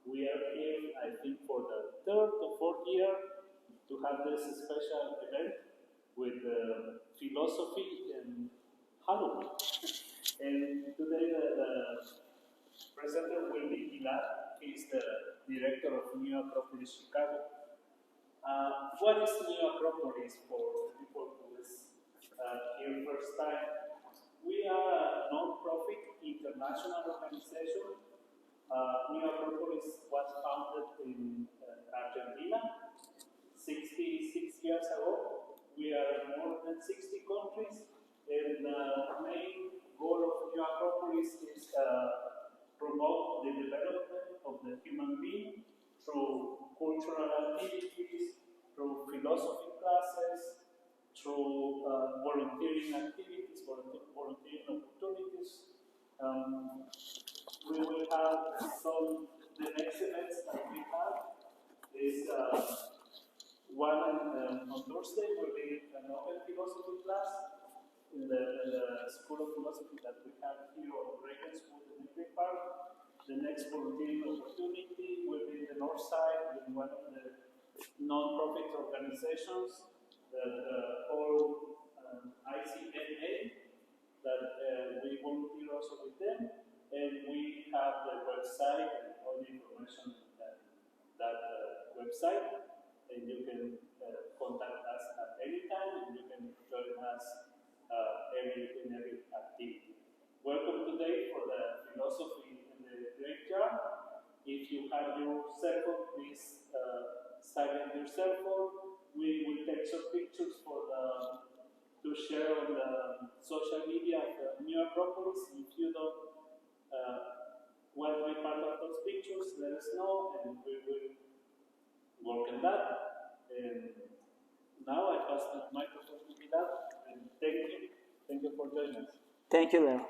We are here, I think, for the third or fourth year to have this special event with philosophy and Halloween. And today the presenter will be Gilad. He's the director of New Acropolis, Chicago. What is New Acropolis for people who is here first time? We are a non-profit international organization. New Acropolis was founded in Argentina 66 years ago. We are in more than 60 countries, and the main goal of New Acropolis is promote the development of the human being through cultural activities, through philosophy classes, through volunteering activities, volunteering opportunities. We will have the next events that we have is one on Thursday will be an open philosophy class in the School of Philosophy that we have here on Graceland Cemetery Park. The next volunteering opportunity will be in the north side with one of the non-profit organizations that called ICNA, that we volunteer also with them, and we have the website and all the information on that website, and you can contact us at any time, and you can join us in every activity. Welcome today for the philosophy in the graveyard. If you have your cell phone, please silence your cell phone. We will take some pictures to share on the social media of the New Acropolis. If you don't want to be part of those pictures, let us know, and we will work on that. And now I pass the microphone to Gilad, and thank you. Thank you for joining us. Thank you, Leo.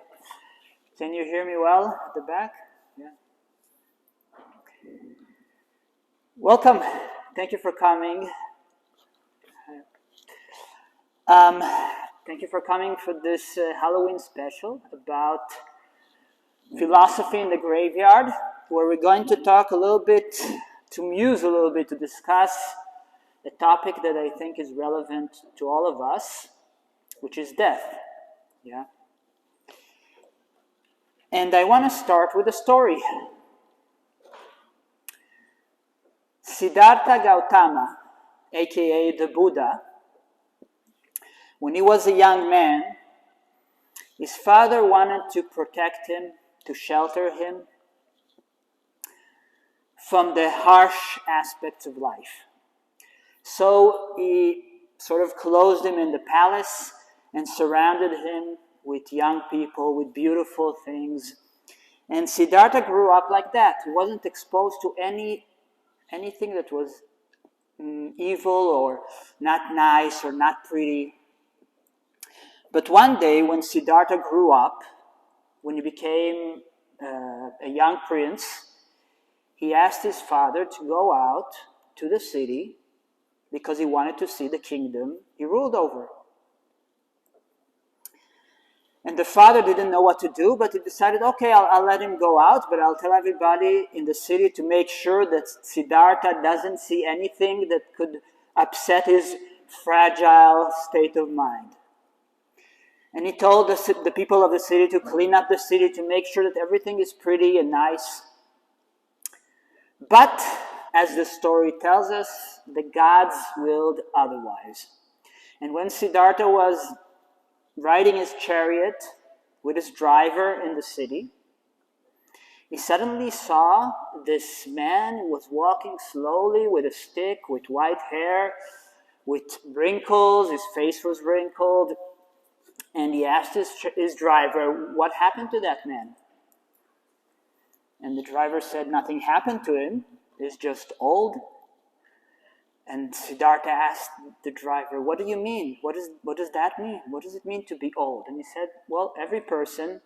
Can you hear me well at the back? Yeah. Welcome. Thank you for coming. Thank you for coming for this Halloween special about philosophy in the graveyard, where we're going to talk a little bit, to muse a little bit, to discuss a topic that I think is relevant to all of us, which is death. Yeah. And I want to start with a story. Siddhartha Gautama, aka the Buddha, when he was a young man, his father wanted to protect him, to shelter him from the harsh aspects of life. So he sort of closed him in the palace and surrounded him with young people, with beautiful things. And Siddhartha grew up like that. He wasn't exposed to anything that was evil or not nice or not pretty. But one day when Siddhartha grew up, when he became a young prince, he asked his father to go out to the city because he wanted to see the kingdom he ruled over. And the father didn't know what to do, but he decided, okay, I'll let him go out, but I'll tell everybody in the city to make sure that Siddhartha doesn't see anything that could upset his fragile state of mind. And he told the people of the city to clean up the city, to make sure that everything is pretty and nice. But, as the story tells us, the gods willed otherwise. And when Siddhartha was riding his chariot with his driver in the city, he suddenly saw this man who was walking slowly with a stick, with white hair, with wrinkles. His face was wrinkled. And he asked his driver, what happened to that man? And the driver said, nothing happened to him. He's just old. And Siddhartha asked the driver, what do you mean? What does that mean? What does it mean to be old? And he said, well, every person,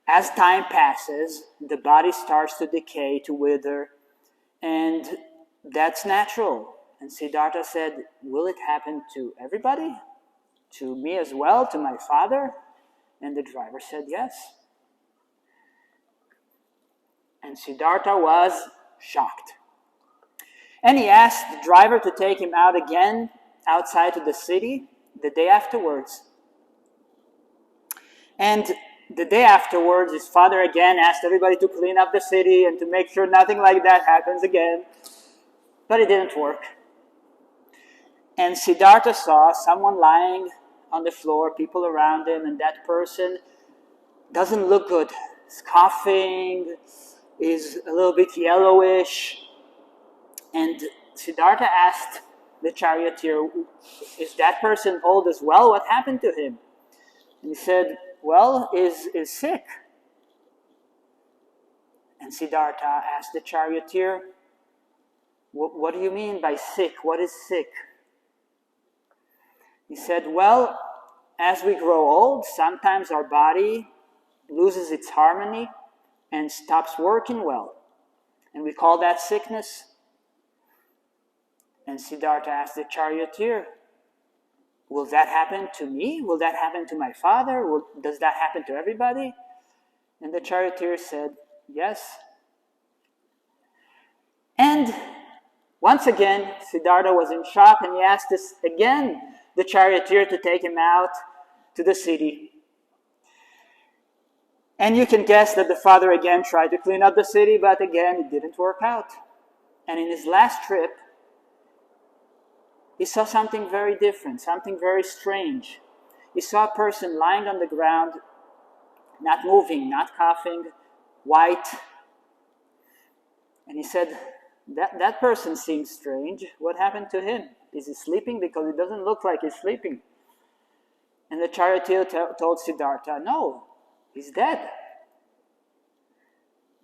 as time passes, the body starts to decay, to wither, and that's natural. And Siddhartha said, will it happen to everybody? To me as well, to my father? And the driver said yes. And Siddhartha was shocked. And he asked the driver to take him out again, outside to the city, the day afterwards. And the day afterwards, his father again asked everybody to clean up the city and to make sure nothing like that happens again. But it didn't work. And Siddhartha saw someone lying on the floor, people around him, and that person doesn't look good. He's coughing, is a little bit yellowish. And Siddhartha asked the charioteer, is that person old as well? What happened to him? And he said, well, is sick. And Siddhartha asked the charioteer, what do you mean by sick? What is sick? He said, well, as we grow old, sometimes our body loses its harmony and stops working well. And we call that sickness. And Siddhartha asked the charioteer, will that happen to me? Will that happen to my father? Does that happen to everybody? And the charioteer said, yes. And once again, Siddhartha was in shock, and he asked this again, the charioteer, to take him out to the city. And you can guess that the father again tried to clean up the city, but again, it didn't work out. And in his last trip, he saw something very different, something very strange. He saw a person lying on the ground, not moving, not coughing, white. And he said, that person seems strange. What happened to him? Is he sleeping? Because it doesn't look like he's sleeping. And the charioteer told Siddhartha, no, he's dead.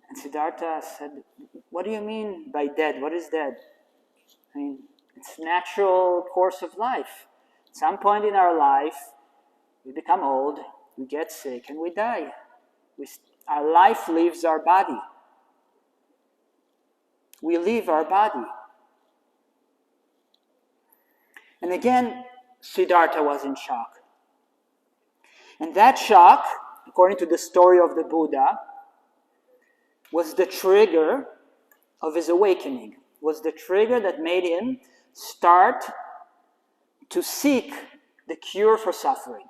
And Siddhartha said, what do you mean by dead? What is dead? I mean, it's natural course of life. At some point in our life, we become old, we get sick, and we die. Our life leaves our body. We leave our body. And again, Siddhartha was in shock. And that shock, according to the story of the Buddha, was the trigger of his awakening, was the trigger that made him start to seek the cure for suffering.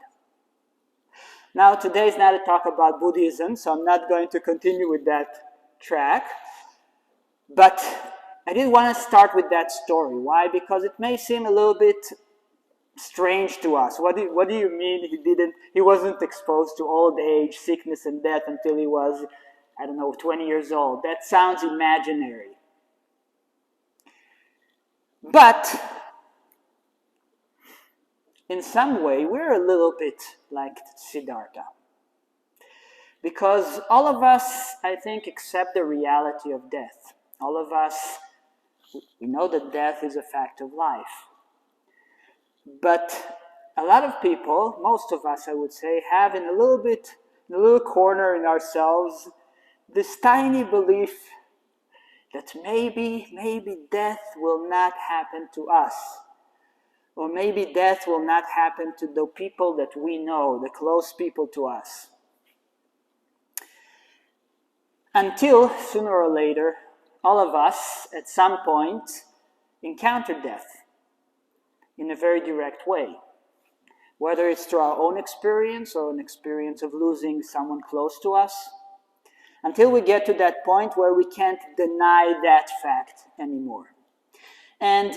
Now, today is not a talk about Buddhism, so I'm not going to continue with that track. But I did want to start with that story. Why? Because it may seem a little bit strange to us. What do you mean he wasn't exposed to old age, sickness, and death until he was, 20 years old? That sounds imaginary. But in some way, we're a little bit like Siddhartha. Because all of us, I think, accept the reality of death. All of us, we know that death is a fact of life. But a lot of people, most of us, I would say, have in a little corner in ourselves, this tiny belief that maybe death will not happen to us. Or maybe death will not happen to the people that we know, the close people to us. Until, sooner or later, all of us, at some point, encounter death in a very direct way. Whether it's through our own experience or an experience of losing someone close to us, until we get to that point where we can't deny that fact anymore. And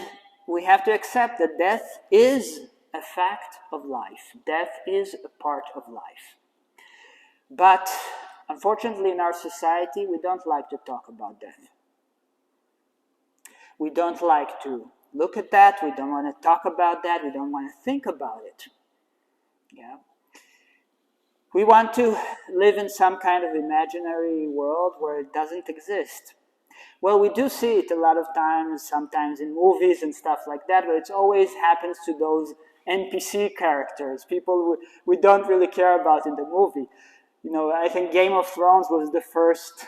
we have to accept that death is a fact of life. Death is a part of life. But unfortunately, in our society, we don't like to talk about death. We don't like to look at that. We don't want to talk about that. We don't want to think about it. Yeah. We want to live in some kind of imaginary world where it doesn't exist. Well, we do see it a lot of times, sometimes in movies and stuff like that, but it always happens to those NPC characters, people we don't really care about in the movie. I think Game of Thrones was the first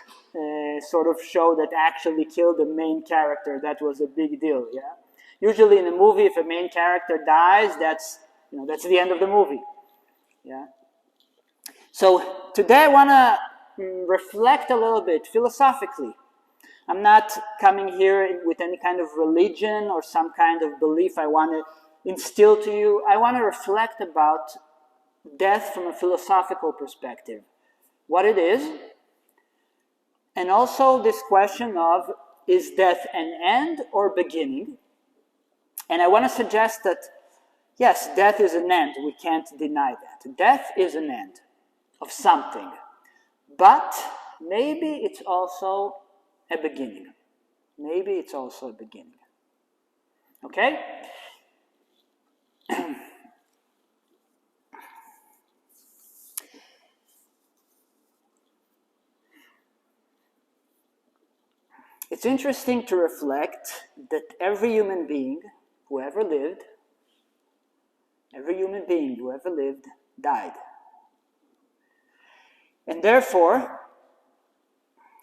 sort of show that actually killed the main character. That was a big deal, yeah? Usually in a movie, if a main character dies, that's the end of the movie, yeah? So today I want to reflect a little bit philosophically I'm not coming here with any kind of religion or some kind of belief I want to instill to you. I want to reflect about death from a philosophical perspective, what it is, and also this question of, is death an end or beginning? And I want to suggest that, yes, death is an end. We can't deny that. Death is an end of something. But maybe it's also a beginning. Maybe it's also a beginning. Okay? It's interesting to reflect that every human being who ever lived, died. And therefore,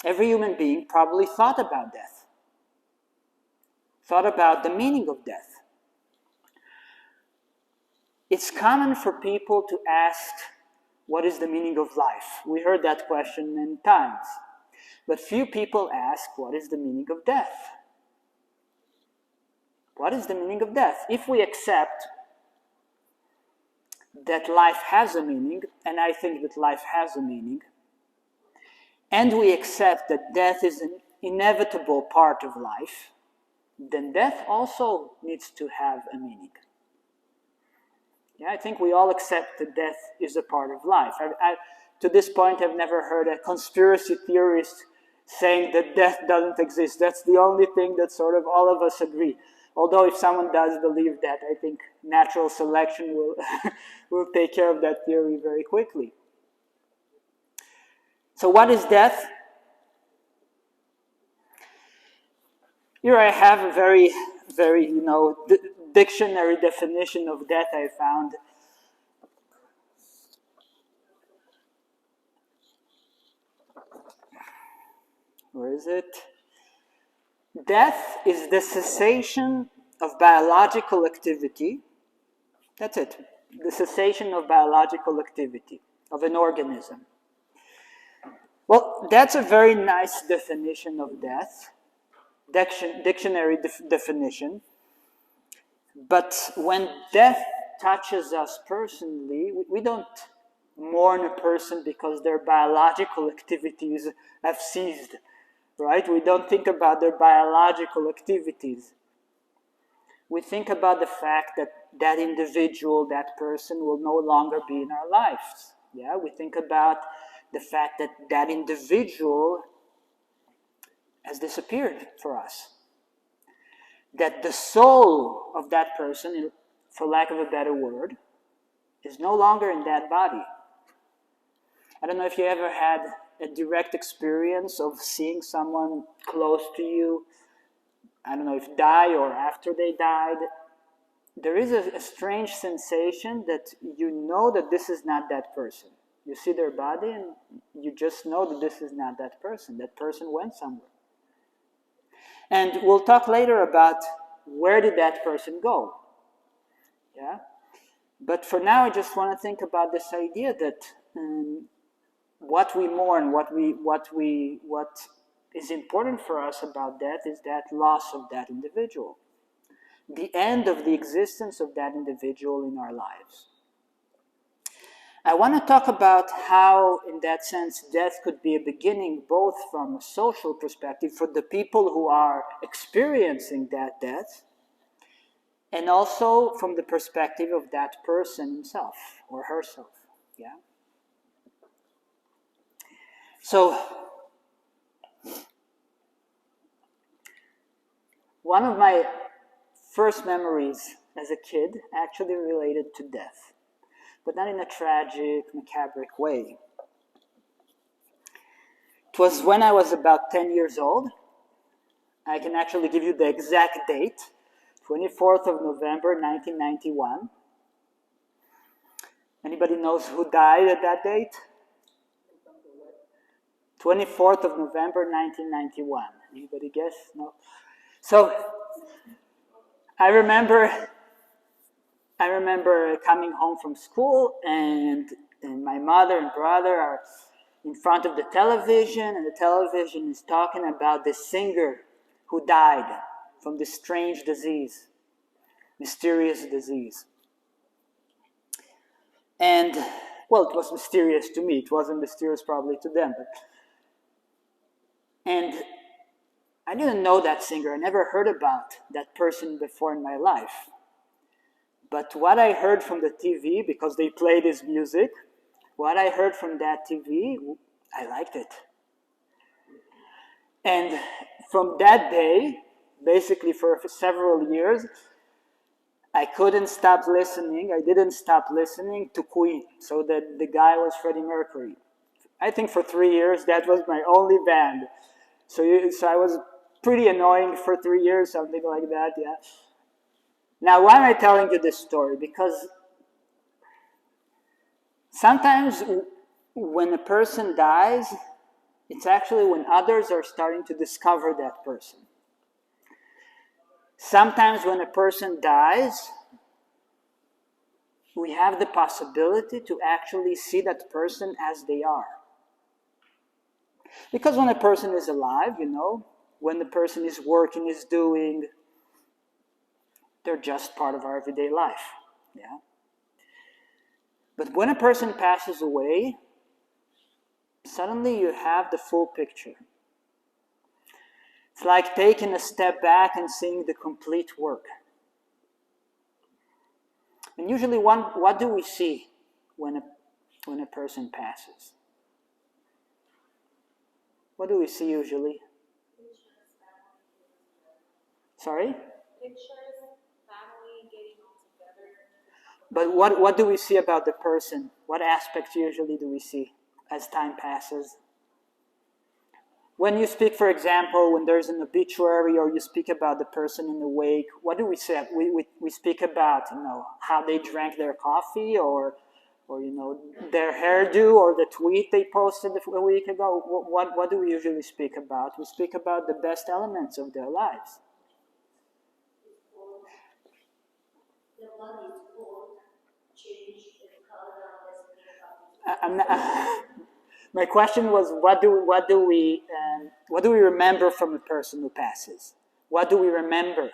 every human being probably thought about death, thought about the meaning of death. It's common for people to ask, what is the meaning of life? We heard that question many times. But few people ask, what is the meaning of death? What is the meaning of death? If we accept that life has a meaning, and I think that life has a meaning, and we accept that death is an inevitable part of life, then death also needs to have a meaning. Yeah, I think we all accept that death is a part of life. To this point, I've never heard a conspiracy theorist saying that death doesn't exist. That's the only thing that sort of all of us agree. Although if someone does believe that, I think natural selection will, will take care of that theory very quickly. So what is death? Here I have a very, dictionary definition of death I found. Where is it? Death is the cessation of biological activity. That's it. The cessation of biological activity of an organism. Well, that's a very nice definition of death, dictionary definition. But when death touches us personally, we don't mourn a person because their biological activities have ceased, right? We don't think about their biological activities. We think about the fact that that individual, that person will no longer be in our lives. Yeah, we think about the fact that that individual has disappeared for us. That the soul of that person, for lack of a better word, is no longer in that body. I don't know if you ever had a direct experience of seeing someone close to you, I don't know if die or after they died. There is a strange sensation that you know that this is not that person. You see their body and you just know that this is not that person. That person went somewhere. And we'll talk later about where did that person go. Yeah? But for now, I just want to think about this idea that what we mourn, what is important for us about death is that loss of that individual. The end of the existence of that individual in our lives. I want to talk about how, in that sense, death could be a beginning both from a social perspective for the people who are experiencing that death, and also from the perspective of that person himself or herself. Yeah. So, one of my first memories as a kid actually related to death, but not in a tragic, macabric way. It was when I was about 10 years old. I can actually give you the exact date, 24th of November, 1991. Anybody knows who died at that date? 24th of November, 1991. Anybody guess? No? So, I remember coming home from school and my mother and brother are in front of the television, and the television is talking about the singer who died from this strange disease, mysterious disease. And, well, it was mysterious to me. It wasn't mysterious probably to them. And I didn't know that singer. I never heard about that person before in my life. But what I heard from the TV, because they played his music, what I heard from that TV, I liked it. And from that day, basically for several years, I couldn't stop listening. I didn't stop listening to Queen. So that the guy was Freddie Mercury. I think for 3 years, that was my only band. So I was pretty annoying for 3 years, something like that, yeah. Now, why am I telling you this story? Because sometimes when a person dies, it's actually when others are starting to discover that person. Sometimes when a person dies, we have the possibility to actually see that person as they are. Because when a person is alive, when the person is working, is doing, they're just part of our everyday life. Yeah. But when a person passes away, suddenly you have the full picture. It's like taking a step back and seeing the complete work. And usually, what do we see when a person passes? What do we see usually? Sorry? Pictures, family getting all together. But what do we see about the person? What aspects usually do we see as time passes? When you speak, for example, when there's an obituary or you speak about the person in the wake, what do we say? We speak about, how they drank their coffee or their hairdo or the tweet they posted a week ago. What do we usually speak about? We speak about the best elements of their lives. The body is cold, change its color. I'm not, my question was, what do we remember from a person who passes? What do we remember?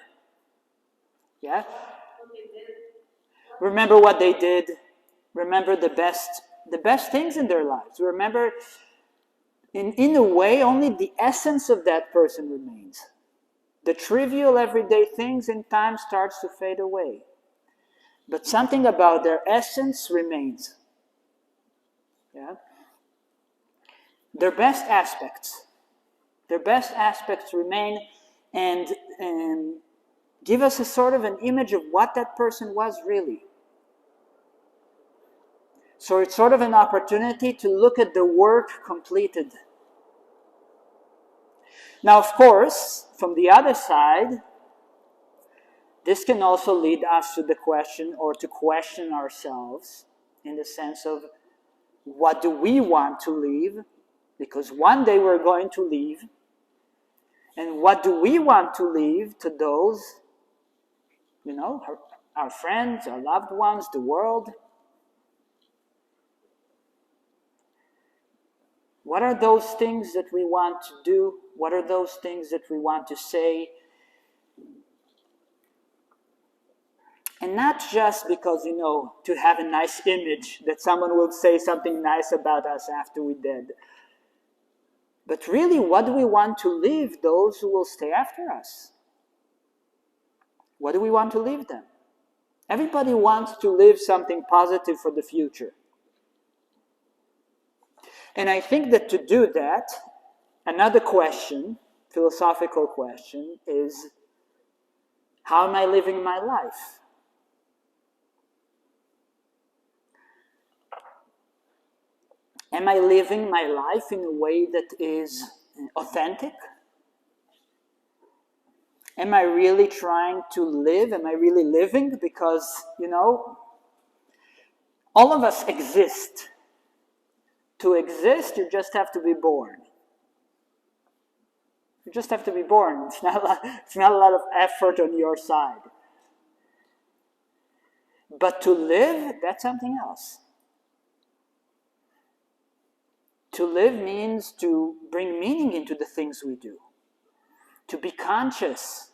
Yeah? Remember what they did. Remember the best things in their lives. Remember, in a way, only the essence of that person remains. The trivial everyday things in time starts to fade away. But something about their essence remains. Yeah? Their best aspects remain and give us a sort of an image of what that person was really. So it's sort of an opportunity to look at the work completed. Now, of course, from the other side, this can also lead us to the question, or to question ourselves, in the sense of, what do we want to leave? Because one day we're going to leave. And what do we want to leave to those, our friends, our loved ones, the world? What are those things that we want to do? What are those things that we want to say? And not just because, to have a nice image, that someone will say something nice about us after we're dead. But really, what do we want to leave those who will stay after us? What do we want to leave them? Everybody wants to leave something positive for the future. And I think that to do that, another question, philosophical question, is, how am I living my life? Am I living my life in a way that is authentic? Am I really trying to live? Am I really living? Because, all of us exist. To exist, you just have to be born. You just have to be born. It's not a lot of effort on your side. But to live, that's something else. To live means to bring meaning into the things we do, to be conscious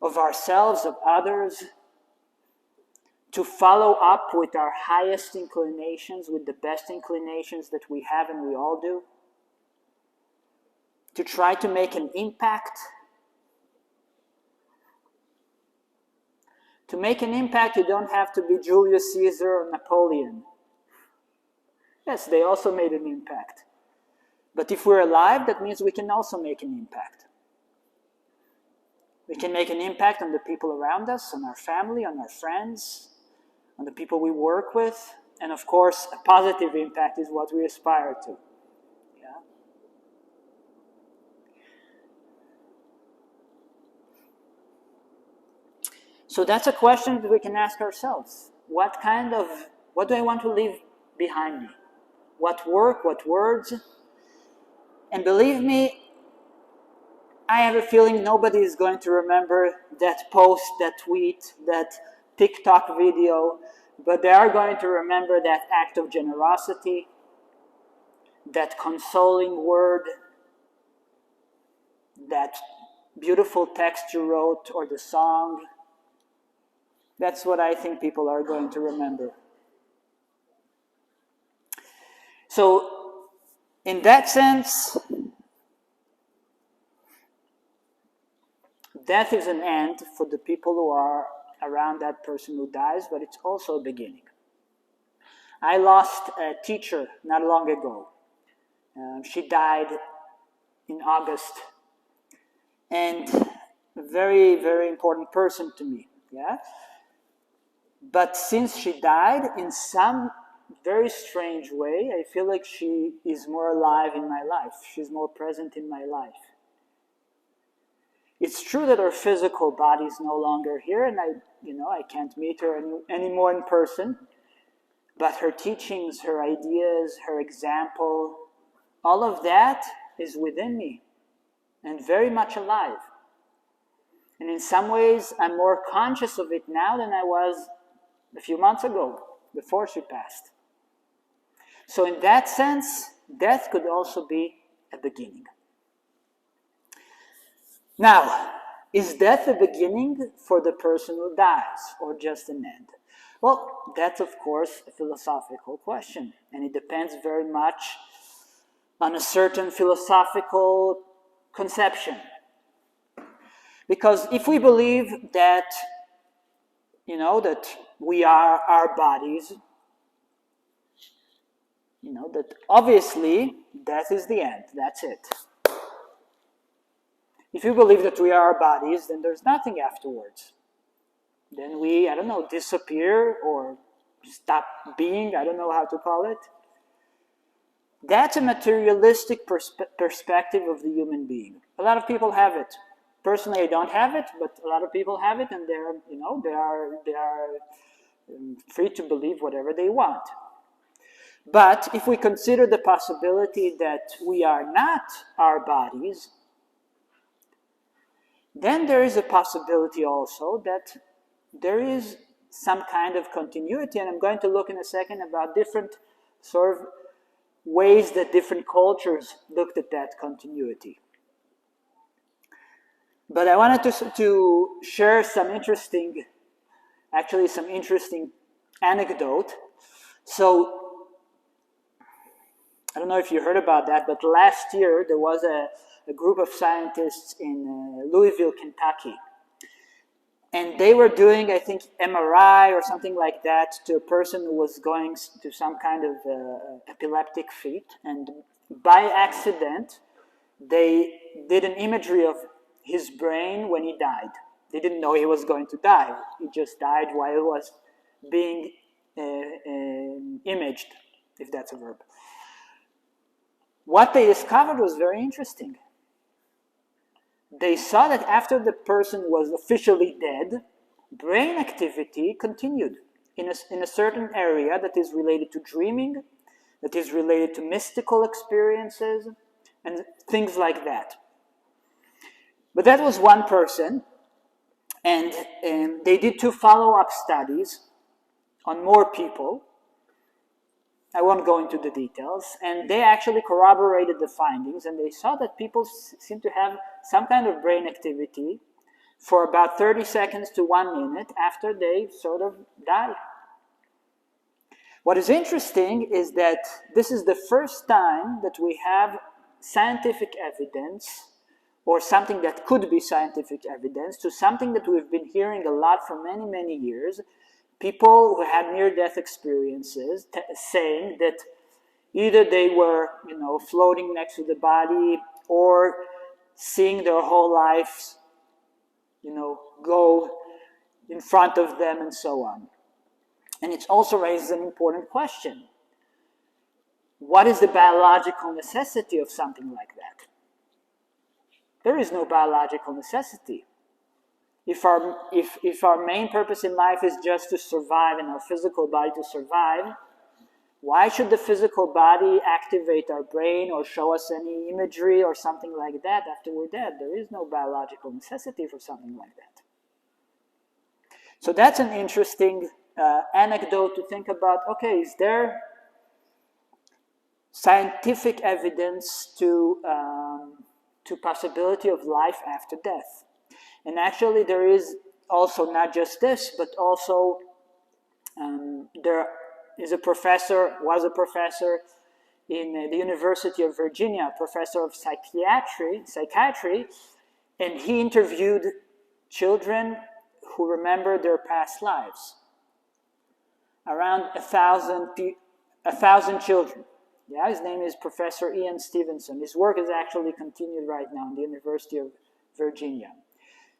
of ourselves, of others, to follow up with our highest inclinations, with the best inclinations that we have and we all do, to try to make an impact. To make an impact, you don't have to be Julius Caesar or Napoleon. Yes, they also made an impact. But if we're alive, that means we can also make an impact. We can make an impact on the people around us, on our family, on our friends, on the people we work with. And of course, a positive impact is what we aspire to. Yeah? So that's a question that we can ask ourselves. What do I want to leave behind me? What work, what words? And believe me, I have a feeling nobody is going to remember that post, that tweet, that TikTok video, but they are going to remember that act of generosity, that consoling word, that beautiful text you wrote, or the song. That's what I think people are going to remember. So, in that sense, death is an end for the people who are around that person who dies, but it's also a beginning. I lost a teacher not long ago. She died in August. And a very, very important person to me. Yeah? But since she died, in some very strange way, I feel like she is more alive in my life. She's more present in my life. It's true that her physical body is no longer here, and I can't meet her anymore in person. But her teachings, her ideas, her example, all of that is within me and very much alive. And in some ways, I'm more conscious of it now than I was a few months ago, before she passed. So in that sense, death could also be a beginning. Now, is death a beginning for the person who dies, or just an end? Well, that's of course a philosophical question, and it depends very much on a certain philosophical conception. Because if we believe that, that we are our bodies, that obviously death is the end, that's it. If you believe that we are our bodies, then there's nothing afterwards. Then we, disappear or stop being, I don't know how to call it. That's a materialistic perspective of the human being. A lot of people have it. Personally, I don't have it, but a lot of people have it, and they are free to believe whatever they want. But if we consider the possibility that we are not our bodies, then there is a possibility also that there is some kind of continuity, and I'm going to look in a second about different sort of ways that different cultures looked at that continuity. But I wanted to share some interesting anecdote. So, I don't know if you heard about that, but last year there was a group of scientists in Louisville, Kentucky. And they were doing, I think, MRI or something like that to a person who was going to some kind of epileptic fit. And by accident, they did an imagery of his brain when he died. They didn't know he was going to die. He just died while he was being imaged, if that's a verb. What they discovered was very interesting. They saw that after the person was officially dead, brain activity continued in a certain area that is related to dreaming, that is related to mystical experiences, and things like that. But that was one person, and they did 2 follow-up studies on more people. I won't go into the details. And they actually corroborated the findings, and they saw that people seem to have some kind of brain activity for about 30 seconds to 1 minute after they sort of die. What is interesting is that this is the first time that we have scientific evidence, or something that could be scientific evidence, to something that we've been hearing a lot for many, many years. People who had near-death experiences saying that either they were, floating next to the body, or seeing their whole lives, go in front of them, and so on. And it also raises an important question. What is the biological necessity of something like that? There is no biological necessity. If our main purpose in life is just to survive and our physical body to survive, why should the physical body activate our brain or show us any imagery or something like that after we're dead? There is no biological necessity for something like that. So that's an interesting anecdote to think about. Okay, is there scientific evidence to possibility of life after death? And actually there is also not just this, but also there was a professor in the University of Virginia, professor of psychiatry, and he interviewed children who remember their past lives. Around 1,000 children. Yeah, his name is Professor Ian Stevenson. His work is actually continued right now in the University of Virginia.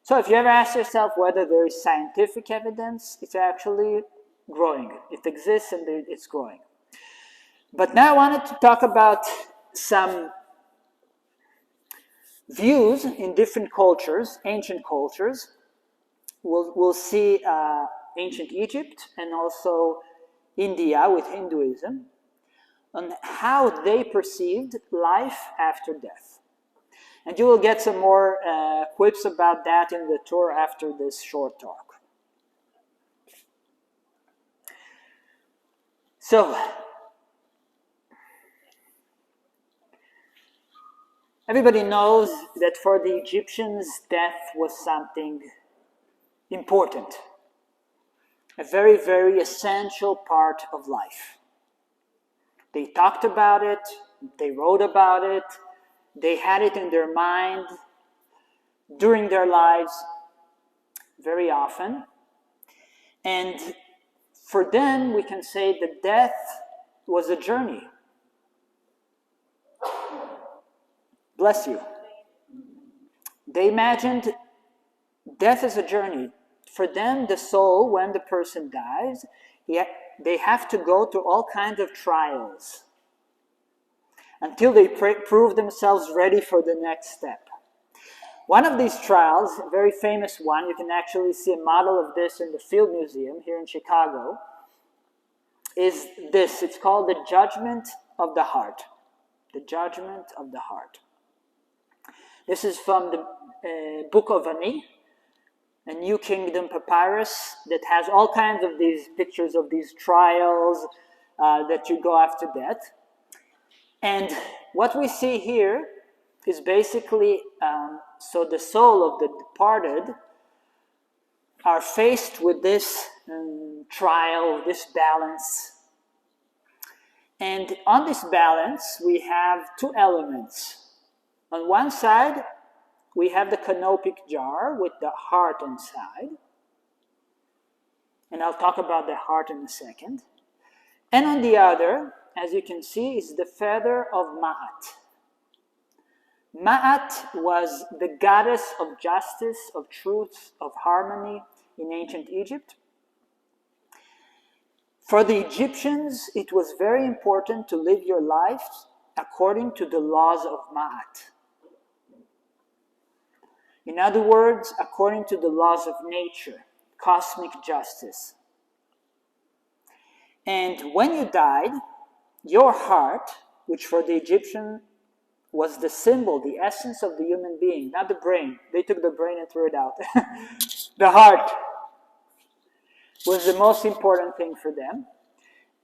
So if you ever ask yourself whether there is scientific evidence, it's actually growing. It exists and it's growing. But now I wanted to talk about some views in different cultures, ancient cultures. We'll see ancient Egypt and also India with Hinduism, on how they perceived life after death. And you will get some more quips about that in the tour after this short talk. So, everybody knows that for the Egyptians, death was something important. A very, very essential part of life. They talked about it, they wrote about it, they had it in their mind during their lives very often. And for them, we can say that death was a journey. Bless you. They imagined death as a journey. For them, the soul, when the person dies, they have to go through all kinds of trials until they prove themselves ready for the next step. One of these trials, a very famous one, you can actually see a model of this in the Field Museum here in Chicago, is this. It's called the Judgment of the Heart. The Judgment of the Heart. This is from the Book of Ani, a New Kingdom papyrus that has all kinds of these pictures of these trials that you go after death. And what we see here is basically, so the soul of the departed are faced with this trial, this balance. And on this balance, we have two elements. On one side, we have the canopic jar with the heart inside. And I'll talk about the heart in a second. And on the other, as you can see, is the feather of Ma'at. Ma'at was the goddess of justice, of truth, of harmony in ancient Egypt. For the Egyptians, it was very important to live your life according to the laws of Ma'at. In other words, according to the laws of nature, cosmic justice. And when you died, your heart, which for the Egyptian was the symbol, the essence of the human being, not the brain. They took the brain and threw it out. The heart was the most important thing for them.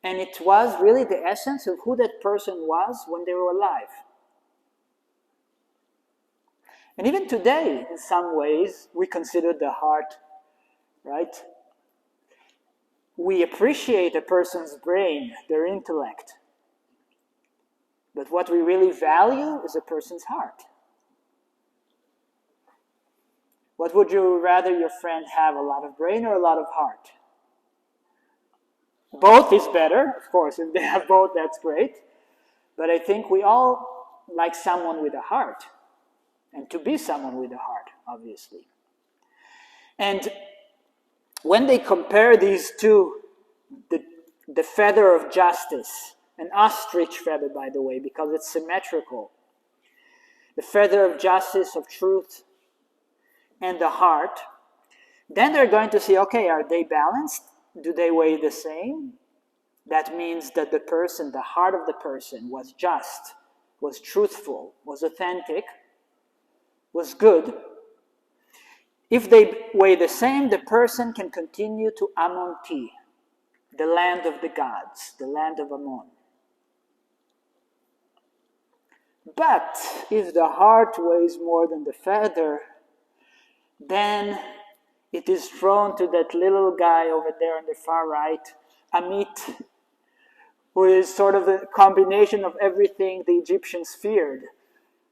And it was really the essence of who that person was when they were alive. And even today, in some ways, we consider the heart, right? We appreciate a person's brain, their intellect. But what we really value is a person's heart. What would you rather your friend have, a lot of brain or a lot of heart? Both is better, of course. If they have both, that's great. But I think we all like someone with a heart. And to be someone with a heart, obviously. And when they compare these two, the feather of justice, an ostrich feather, by the way, because it's symmetrical, the feather of justice, of truth, and the heart, then they're going to see, okay, are they balanced? Do they weigh the same? That means that the person, the heart of the person, was just, was truthful, was authentic, was good. If they weigh the same, the person can continue to Amonti, the land of the gods, the land of Ammon. But if the heart weighs more than the feather, then it is thrown to that little guy over there on the far right, Amit, who is sort of a combination of everything the Egyptians feared.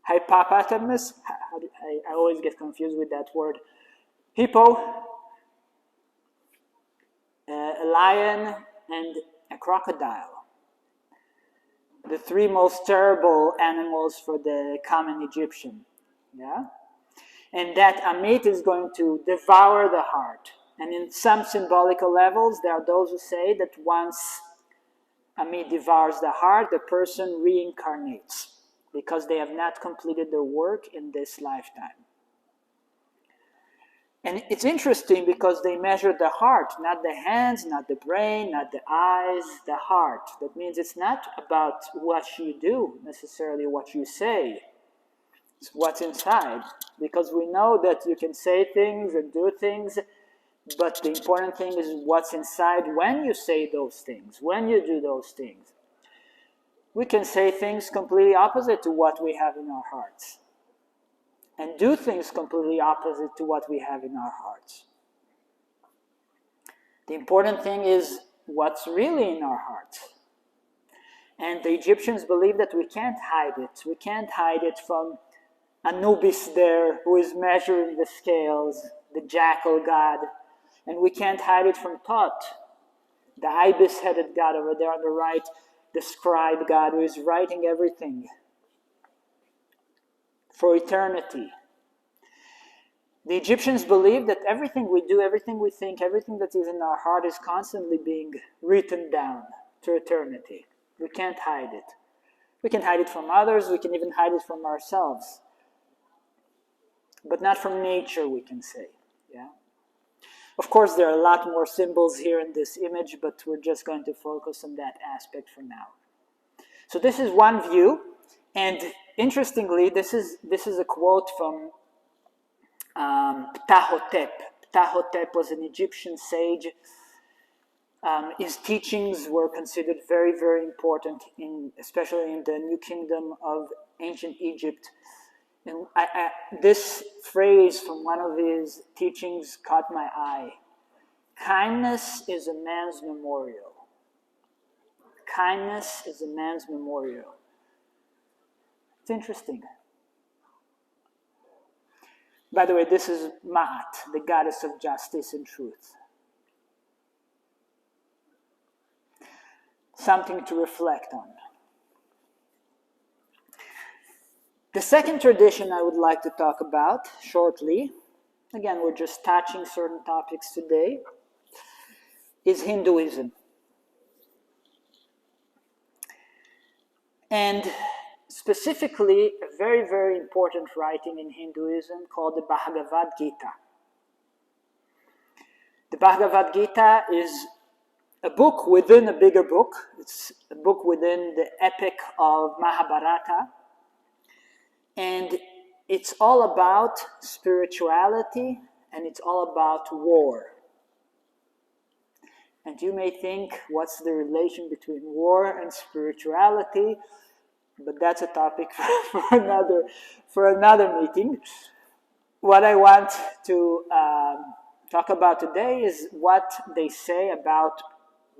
Hippopotamus, I always get confused with that word. Hippo, a lion, and a crocodile. The three most terrible animals for the common Egyptian. Yeah? And that Amit is going to devour the heart. And in some symbolical levels, there are those who say that once Amit devours the heart, the person reincarnates because they have not completed their work in this lifetime. And it's interesting because they measure the heart, not the hands, not the brain, not the eyes, the heart. That means it's not about what you do, necessarily what you say. It's what's inside. Because we know that you can say things and do things, but the important thing is what's inside when you say those things, when you do those things. We can say things completely opposite to what we have in our hearts. And do things completely opposite to what we have in our hearts. The important thing is what's really in our hearts. And the Egyptians believe that we can't hide it. We can't hide it from Anubis there, who is measuring the scales, the jackal god. And we can't hide it from Thoth, the ibis-headed god over there on the right, the scribe god who is writing everything for eternity. The Egyptians believe that everything we do, everything we think, everything that is in our heart is constantly being written down to eternity. We can't hide it. We can hide it from others, we can even hide it from ourselves. But not from nature, we can say. Yeah. Of course, there are a lot more symbols here in this image, but we're just going to focus on that aspect for now. So this is one view, and interestingly, this is a quote from Ptahhotep. Ptahhotep was an Egyptian sage. His teachings were considered very, very important, especially in the New Kingdom of ancient Egypt. And this phrase from one of his teachings caught my eye. Kindness is a man's memorial. Kindness is a man's memorial. It's interesting. By the way, this is Ma'at, the goddess of justice and truth. Something to reflect on. The second tradition I would like to talk about shortly, again, we're just touching certain topics today, is Hinduism. And specifically, a very, very important writing in Hinduism called the Bhagavad Gita. The Bhagavad Gita is a book within a bigger book. It's a book within the epic of Mahabharata. And it's all about spirituality and it's all about war. And you may think, what's the relation between war and spirituality? But that's a topic for another meeting. What I want to talk about today is what they say about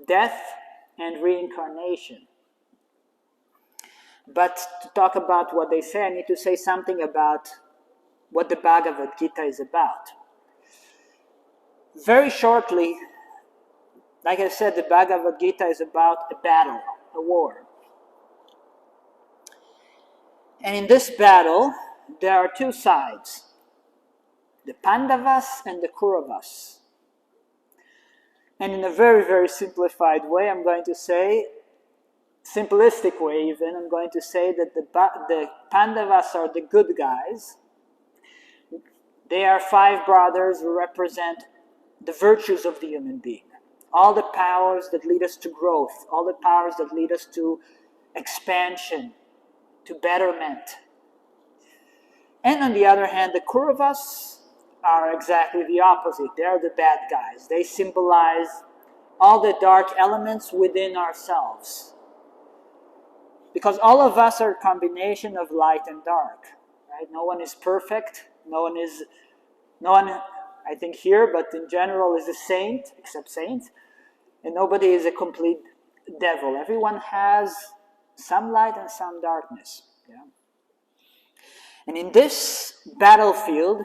death and reincarnation. But to talk about what they say, I need to say something about what the Bhagavad Gita is about. Very shortly, like I said, the Bhagavad Gita is about a battle, a war. And in this battle, there are two sides, the Pandavas and the Kauravas. And in a very, very simplified way, I'm going to say, simplistic way even, I'm going to say that the Pandavas are the good guys. They are 5 brothers who represent the virtues of the human being. All the powers that lead us to growth, all the powers that lead us to expansion, to betterment. And on the other hand, the Kauravas are exactly the opposite. They are the bad guys. They symbolize all the dark elements within ourselves. Because all of us are a combination of light and dark. Right? No one is perfect. No one, I think here, but in general is a saint, except saints. And nobody is a complete devil. Everyone has some light and some darkness. Yeah? And in this battlefield,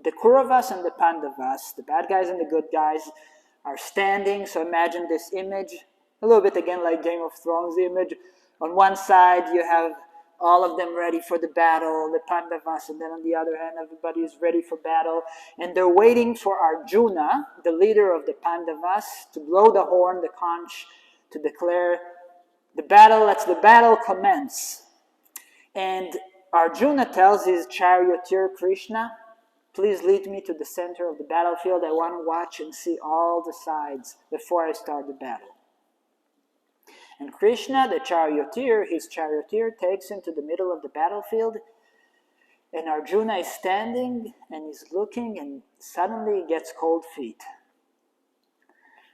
the Kauravas and the Pandavas, the bad guys and the good guys, are standing. So imagine this image, a little bit again like Game of Thrones image. On one side, you have all of them ready for the battle, the Pandavas, and then on the other hand, everybody is ready for battle. And they're waiting for Arjuna, the leader of the Pandavas, to blow the horn, the conch, to declare the battle, lets the battle commence. And Arjuna tells his charioteer Krishna, please lead me to the center of the battlefield. I want to watch and see all the sides before I start the battle. And Krishna, the charioteer, his charioteer takes him to the middle of the battlefield. And Arjuna is standing and he's looking, and suddenly he gets cold feet.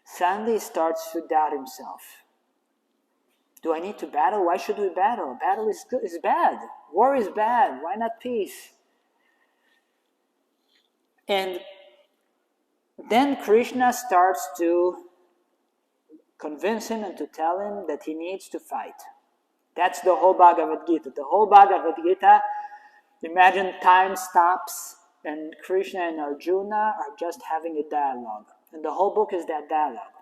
Suddenly he starts to doubt himself. Do I need to battle? Why should we battle? Battle is bad. War is bad. Why not peace? And then Krishna starts to convince him and to tell him that he needs to fight. That's the whole Bhagavad Gita. The whole Bhagavad Gita, imagine time stops and Krishna and Arjuna are just having a dialogue. And the whole book is that dialogue.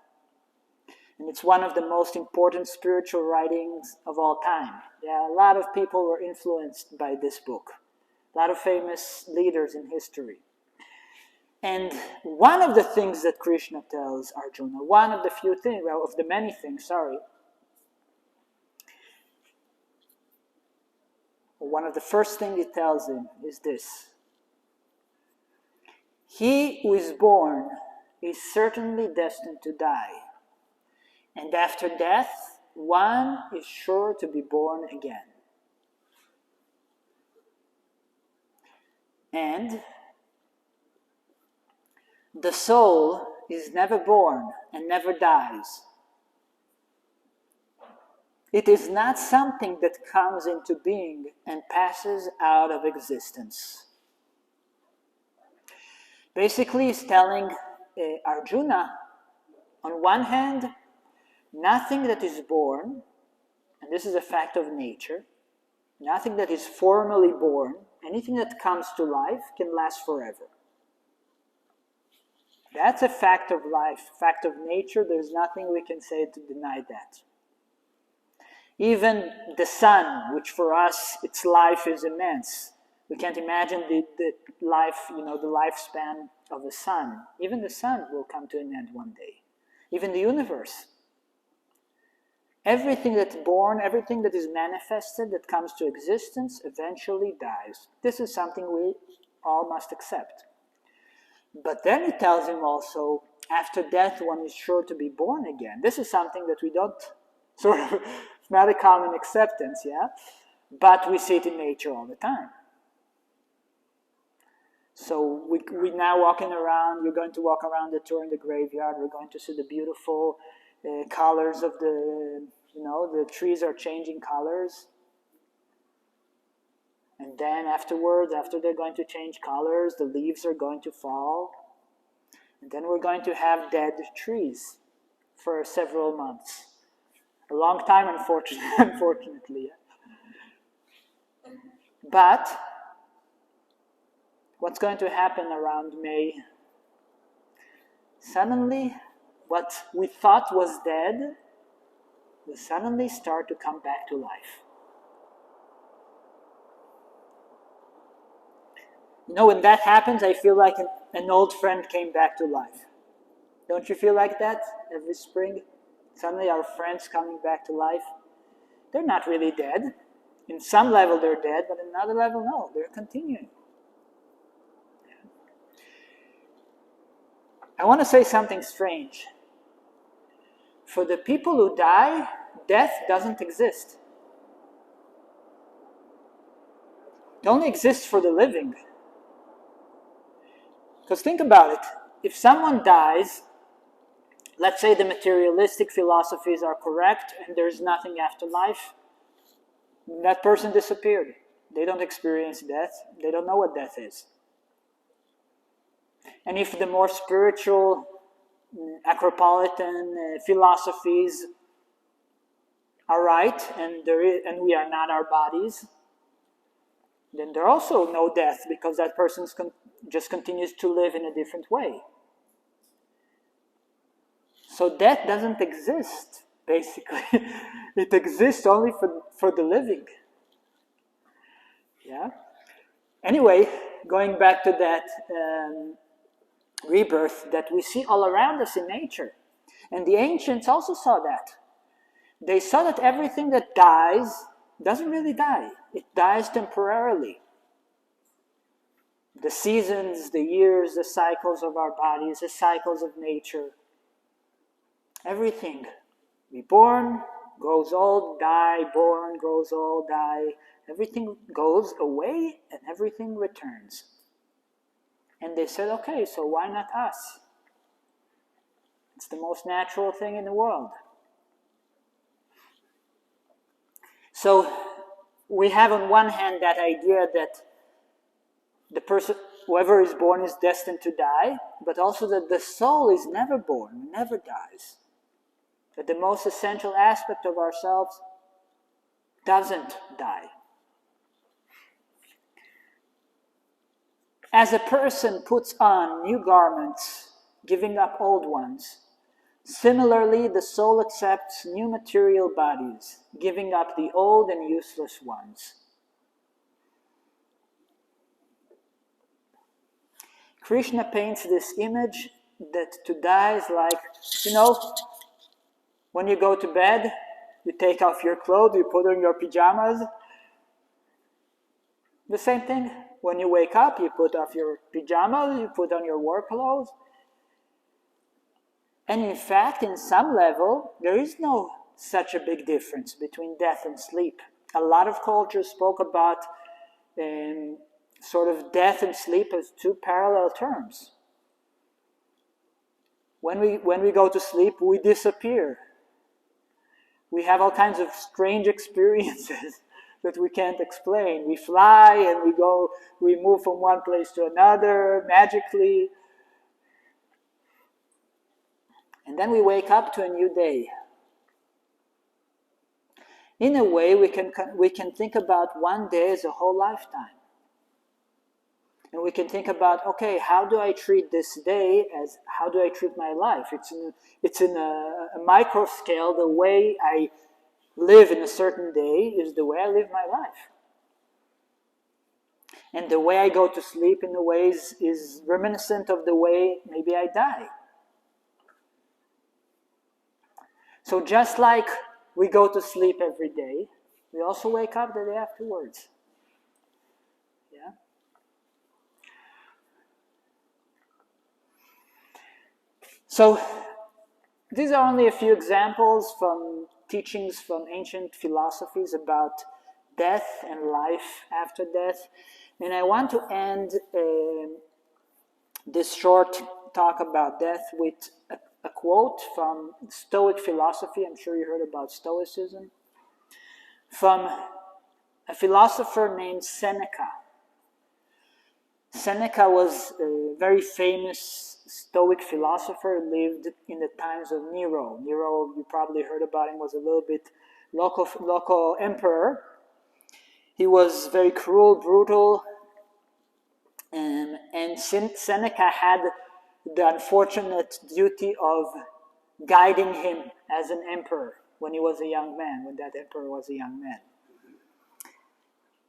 And it's one of the most important spiritual writings of all time. A lot of people were influenced by this book. A lot of famous leaders in history. And one of the things that Krishna tells Arjuna, one of the few things, well, of the many things, one of the first things he tells him is this. He who is born is certainly destined to die. And after death, one is sure to be born again. And the soul is never born and never dies. It is not something that comes into being and passes out of existence. Basically, he's telling Arjuna, on one hand, nothing that is born, and this is a fact of nature, nothing that is formally born, anything that comes to life can last forever. That's a fact of life, fact of nature. There's nothing we can say to deny that. Even the sun, which for us, its life is immense. We can't imagine the life, the lifespan of the sun. Even the sun will come to an end one day. Even the universe. Everything that's born, everything that is manifested, that comes to existence, eventually dies. This is something we all must accept. But then he tells him also, after death, one is sure to be born again. This is something that we don't, it's not a common acceptance, yeah? But we see it in nature all the time. So we now walking around, you're going to walk around the tour in the graveyard, we're going to see the beautiful colors of the, the trees are changing colors. And then afterwards, after they're going to change colors, the leaves are going to fall. And then we're going to have dead trees for several months. A long time, unfortunately. But what's going to happen around May? Suddenly, what we thought was dead will suddenly start to come back to life. When that happens, I feel like an old friend came back to life. Don't you feel like that every spring? Suddenly our friends coming back to life. They're not really dead. In some level they're dead, but in another level, no, they're continuing. I want to say something strange. For the people who die, death doesn't exist. It only exists for the living. Because think about it. If someone dies, let's say the materialistic philosophies are correct and there's nothing after life, that person disappeared. They don't experience death. They don't know what death is. And if the more spiritual, Acropolitan philosophies are right, and we are not our bodies, then there also no death, because that person just continues to live in a different way. So death doesn't exist, basically. It exists only for the living. Yeah. Anyway, going back to that rebirth that we see all around us in nature. And the ancients also saw that. They saw that everything that dies doesn't really die. It dies temporarily. The seasons, the years, the cycles of our bodies, the cycles of nature. Everything. Be born, grows old, die, born, grows old, die. Everything goes away and everything returns. And they said, okay, so why not us? It's the most natural thing in the world. So we have on one hand that idea that the person, whoever is born, is destined to die, but also that the soul is never born, never dies. That the most essential aspect of ourselves doesn't die. As a person puts on new garments, giving up old ones, similarly the soul accepts new material bodies, giving up the old and useless ones. Krishna paints this image that to die is like, when you go to bed, you take off your clothes, you put on your pajamas. The same thing. When you wake up, you put off your pajamas, you put on your work clothes. And in fact, in some level, there is no such a big difference between death and sleep. A lot of cultures spoke about sort of death and sleep as two parallel terms. When we go to sleep, we disappear. We have all kinds of strange experiences that we can't explain. We fly and we move from one place to another magically. And then we wake up to a new day. In a way, we can think about one day as a whole lifetime. And we can think about, okay, how do I treat this day as how do I treat my life? It's in a micro scale. The way I live in a certain day is the way I live my life. And the way I go to sleep in the ways is reminiscent of the way maybe I die. So just like we go to sleep every day, we also wake up the day afterwards. Yeah? So these are only a few examples from teachings from ancient philosophies about death and life after death. And I want to end this short talk about death with a quote from Stoic philosophy. I'm sure you heard about Stoicism. From a philosopher named Seneca. Seneca was a very famous Stoic philosopher, lived in the times of Nero. Nero, you probably heard about him, was a little bit local emperor. He was very cruel, brutal, and Seneca had the unfortunate duty of guiding him as an emperor when he was a young man, when that emperor was a young man.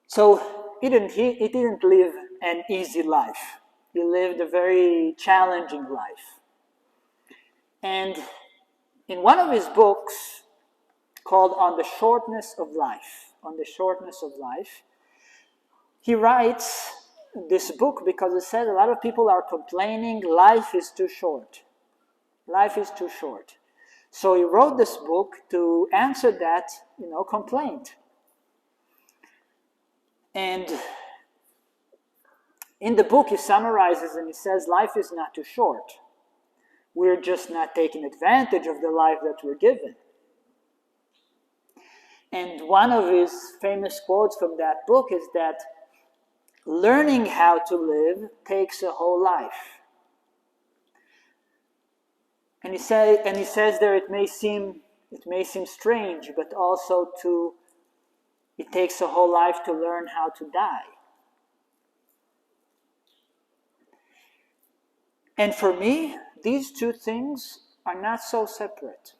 So he didn't live an easy life. He lived a very challenging life. And in one of his books called On the Shortness of Life, he writes this book because he said a lot of people are complaining life is too short. Life is too short. So he wrote this book to answer that, complaint. And in the book he summarizes and he says life is not too short. We're just not taking advantage of the life that we're given. And one of his famous quotes from that book is that learning how to live takes a whole life. And he says there it may seem strange, but also it takes a whole life to learn how to die. And for me, these two things are not so separate.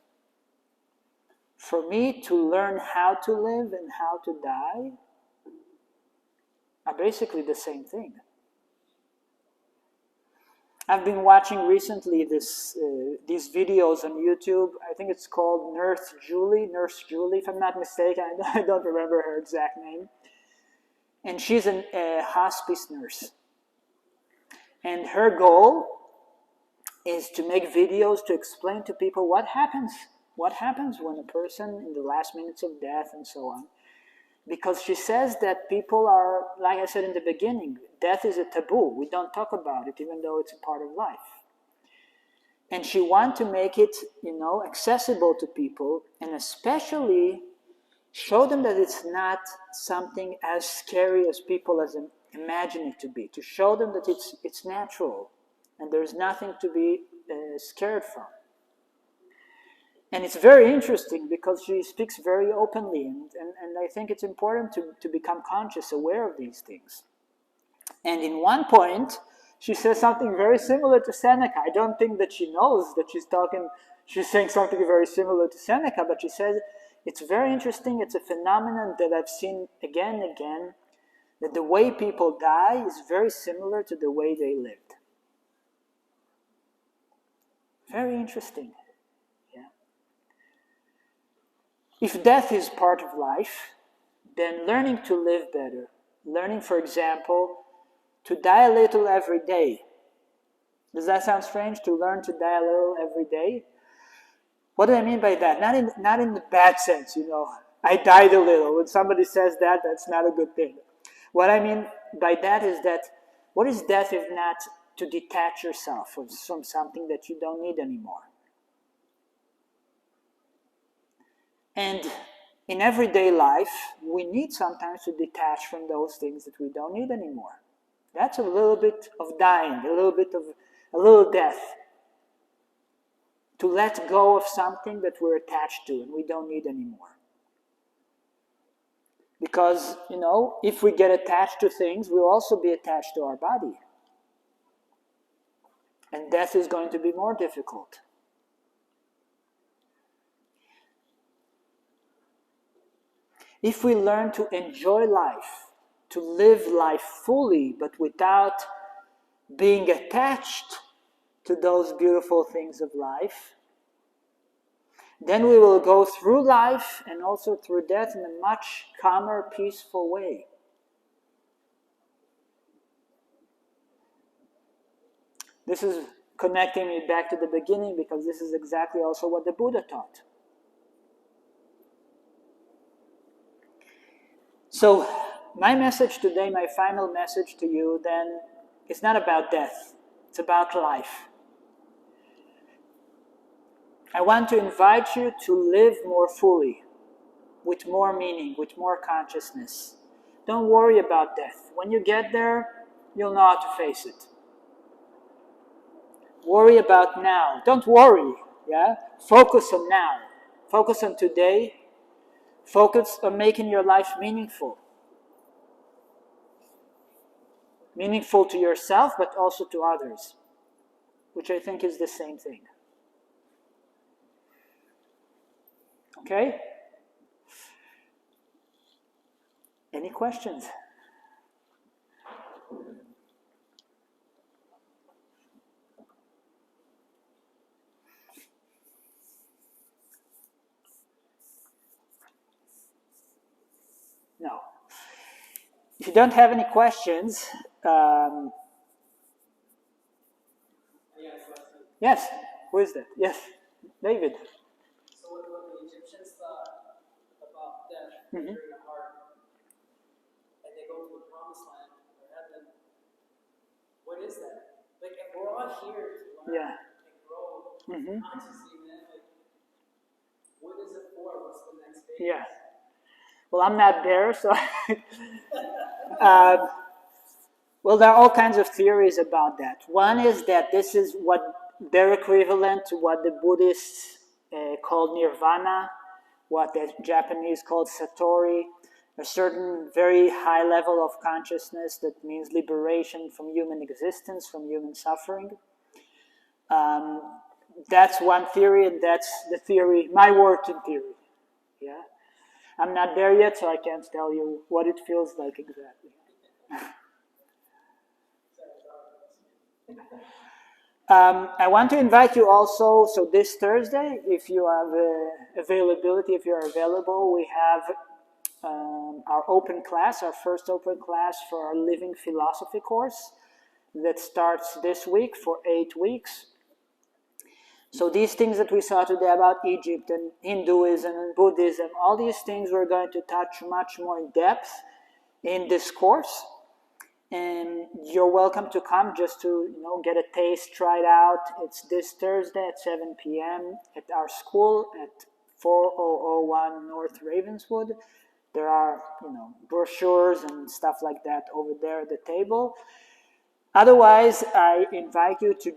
For me, to learn how to live and how to die are basically the same thing. I've been watching recently these videos on YouTube. I think it's called Nurse Julie, if I'm not mistaken. I don't remember her exact name. And she's a hospice nurse. And her goal is to make videos to explain to people what happens when a person in the last minutes of death and so on. Because she says that people are, like I said in the beginning, death is a taboo. We don't talk about it, even though it's a part of life. And she wants to make it, accessible to people, and especially show them that it's not something as scary as people imagine it to be. To show them that it's natural, and there's nothing to be scared from. And it's very interesting because she speaks very openly, and I think it's important to become conscious, aware of these things. And in one point, she says something very similar to Seneca. I don't think that she knows that she's saying something very similar to Seneca, but she says, it's very interesting, it's a phenomenon that I've seen again and again, that the way people die is very similar to the way they lived. Very interesting. If death is part of life, then learning to live better, learning, for example, to die a little every day. Does that sound strange, to learn to die a little every day? What do I mean by that? Not in the bad sense, I died a little. When somebody says that, that's not a good thing. What I mean by that is that, what is death if not to detach yourself from something that you don't need anymore? And in everyday life, we need sometimes to detach from those things that we don't need anymore. That's a little bit of dying, a little death. To let go of something that we're attached to and we don't need anymore. Because, if we get attached to things, we'll also be attached to our body. And death is going to be more difficult. If we learn to enjoy life, to live life fully, but without being attached to those beautiful things of life, then we will go through life and also through death in a much calmer, peaceful way. This is connecting me back to the beginning because this is exactly also what the Buddha taught. So, my message today, my final message to you then, is not about death. It's about life. I want to invite you to live more fully, with more meaning, with more consciousness. Don't worry about death. When you get there, you'll know how to face it. Worry about now. Don't worry, yeah? Focus on now. Focus on today. Focus on making your life meaningful. Meaningful to yourself, but also to others, which I think is the same thing. Okay? Any questions? No. If you don't have any questions, yes. Who is that? Yes, David. So what the Egyptians thought about death Mhm. during the heart, and they go to the promised land or heaven, what is that? Like, if we're all here to learn Yeah. and grow Mhm. consciously, man, like, what is it for? What's the next phase? Yeah. Well, I'm not there, so. Well, there are all kinds of theories about that. One is that this is what they're equivalent to what the Buddhists called nirvana, what the Japanese called satori, a certain very high level of consciousness that means liberation from human existence, from human suffering. That's one theory, and that's the theory, my working theory. Yeah, I'm not there yet, so I can't tell you what it feels like exactly. I want to invite you also, so this Thursday, if you have availability, if you're available, we have our open class, our first open class for our Living Philosophy course that starts this week for 8 weeks. So these things that we saw today about Egypt and Hinduism and Buddhism, all these things we're going to touch much more in depth in this course. And you're welcome to come just to get a taste, try it out. It's this Thursday at 7 p.m. at our school at 4001 North Ravenswood. There are brochures and stuff like that over there at the table. Otherwise, I invite you to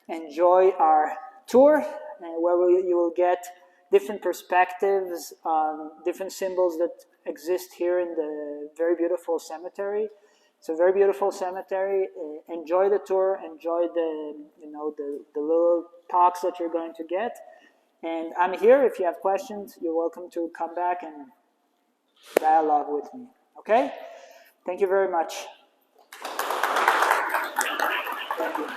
enjoy our tour, where you will get different perspectives on different symbols that exist here in the very beautiful cemetery. It's a very beautiful cemetery. Enjoy the tour. Enjoy the little talks that you're going to get. And I'm here. If you have questions, you're welcome to come back and dialogue with me. Okay? Thank you very much. Thank you.